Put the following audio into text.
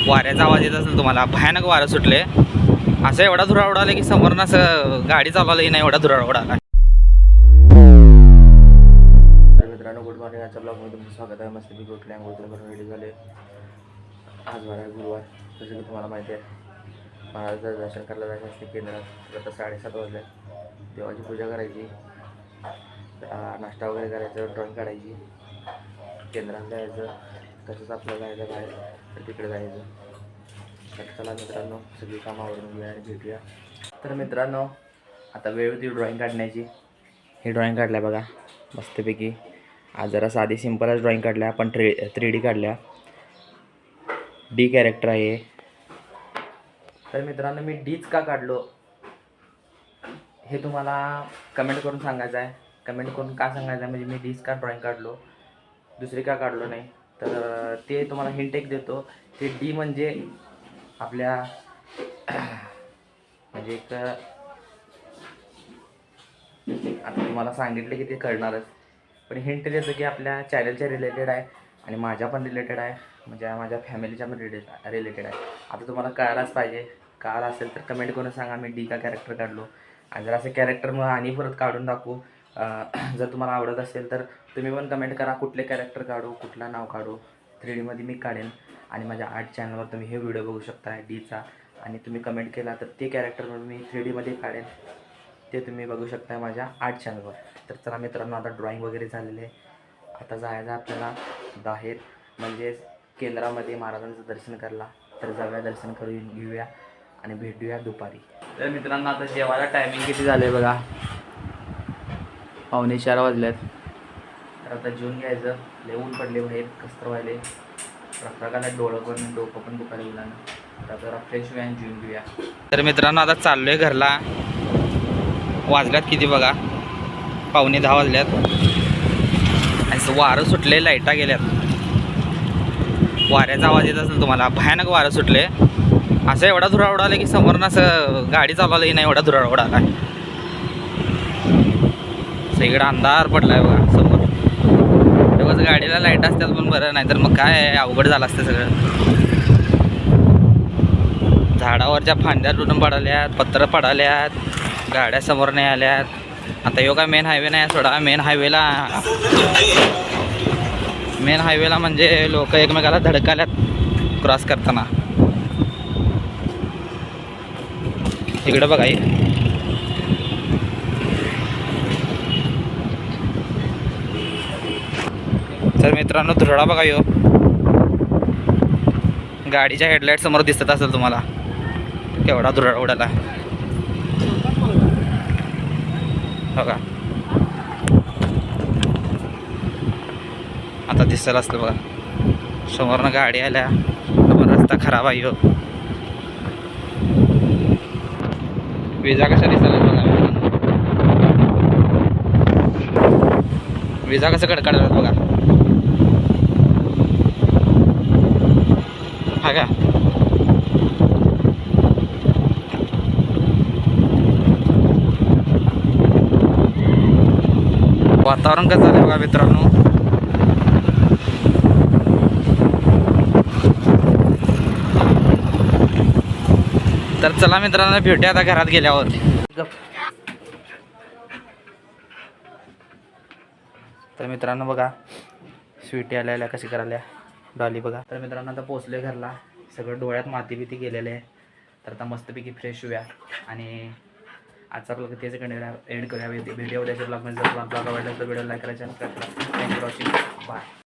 वाऱ्याचा आवाज येत असेल तुम्हाला, भयानक वारं सुटले. असं एवढा धुराळ उडाला की समोरनं असं गाडी चालवली नाही, एवढा धुराळ उडाला. तर मित्रांनो, गुड मॉर्निंग. आजच्या ब्लॉगमध्ये तुमचं स्वागत आहे. मस्त मी उठले, आंघोळ करून रेडी झाले. आज वार आहे गुरुवार, जसं की तुम्हाला माहिती आहे. महाराजाचं दर्शन करायला जायचं असते केंद्रात. आता 7:30 वाजले. देवाची पूजा करायची, नाश्ता वगैरे करायचं, ड्रॉइंग काढायची, केंद्रात जायचं. तसंच आपल्याला जायचं बाहेर, तर तिकडे जायचं. तर चला मित्रांनो, सगळी कामं आवरून घेऊया आणि भेटूया. तर मित्रांनो, आता वेळ होती ड्रॉइंग काढण्याची. ही ड्रॉइंग काढल्या बघा मस्तपैकी. आज जरा साधी सिंपलच ड्रॉइंग काढल्या, पण 3D काढल्या. डी कॅरेक्टर आहे. तर मित्रांनो, मी डीच का काढलो हे तुम्हाला कमेंट करून सांगायचं आहे. कमेंट करून का सांगायचं आहे म्हणजे मी डीच का ड्रॉइंग काढलो, दुसरी का काढलो नाही. तर ते तुम्हाला हिंट एक देतो. ते डी म्हणजे आपल्या म्हणजे एक, आता तुम्हाला सांगितलं की ते कळणारच, पण हिंट देतो की आपल्या चॅनलच्या रिलेटेड आहे आणि माझ्या पण रिलेटेड आहे, म्हणजे माझ्या फॅमिलीच्या पण रिलेटेड आहे. आता तुम्हाला कळायलाच पाहिजे. कळालं असेल तर कमेंट करून सांगा मी डी का कॅरेक्टर काढलो. आणि जर असं कॅरेक्टर मग आणि परत काढून दाखवू, जर तुम्हाला आवडत असेल तर तुम्ही पण कमेंट करा कुठले कॅरेक्टर काढू, कुठला नाव काढू. 3D मध्ये मी काढेन आणि माझ्या आर्ट चॅनलवर तुम्ही हे व्हिडिओ बघू शकता डीचा. आणि तुम्ही कमेंट केला तर ते कॅरेक्टर मी 3D मध्ये काढेन, ते तुम्ही बघू शकता माझ्या आर्ट चॅनलवर. तर चला मित्रांनो, आता ड्रॉइंग वगैरे झालेले. आता जायचं आपल्याला बाहेर, म्हणजे केंद्रामध्ये महाराजांचं दर्शन करायला. तर जाऊया, दर्शन करून घेऊया आणि भेटूया दुपारी. तर मित्रांनो, आता जेवायला टायमिंग किती झालं आहे बघा, 3:45 वाजल्यात. तर आता जेवून घ्यायचं. लय ऊन पडले बाहेर, कसं व्हायले, प्रकाराला डोकं पण दुखायला गेला ना. आता जरा फ्रेश होऊया आणि जेवून घेऊया. तर मित्रांनो, आता चाललो आहे घरला. वाजल्यात किती बघा, 9:45 वाजल्यात. आणि वारं सुटले, लाईटा गेल्यात. वाऱ्याचा आवाज येत असेल तुम्हाला, भयानक वारं सुटले. असं एवढा धुराळ उडाला की समोरनं असं गाडी चालवली नाही, एवढा धुराळ उडाला. सगळीकडे अंधार पडलाय बघा समोर. तेव्हाच गाडीला लाईट असतात पण बरं, नाही तर मग काय अवघड झालं असतं सगळं. झाडावरच्या फांद्या तुटून पडाल्यात, पत्र पडाल्यात, गाड्या समोर नाही आल्यात. आता योगा मेन हायवे नाही सोडा, मेन हायवेला म्हणजे लोक एकमेकाला धडकाल्यात क्रॉस करताना. इकडं बघा, तर मित्रांनो धुराळा बघा. यो गाडीच्या हेडलाईट समोर दिसत असेल तुम्हाला, केवढा धुराळा उडाला बघा. आता दिसत असतं बघा, समोरनं गाडी आल्या, रस्ता खराब आहे. विजा कशा दिसायला बघा, विजा कसं कडकडायला बघा. हा का, वातावरण कसं झालं बघा मित्रांनो. तर चला मित्रांनो, भेटूया आता घरात गेल्यावर. तर मित्रांनो बघा, स्वीटी आल्या कशी करायला डॉली बघा. तर मित्रांनो, आता पोचले घरला. सगळं डोळ्यात माती बिती गेलेले आहे. तर आता मस्तपैकी फ्रेश होऊया आणि आजचा ब्लॉग तेच एंड करूया. व्हिडिओ उद्याच्या ब्लॉगमध्ये. जर ब्लॉग आवडला तर व्हिडिओ लाईक करायचा. Thank you for watching. बाय.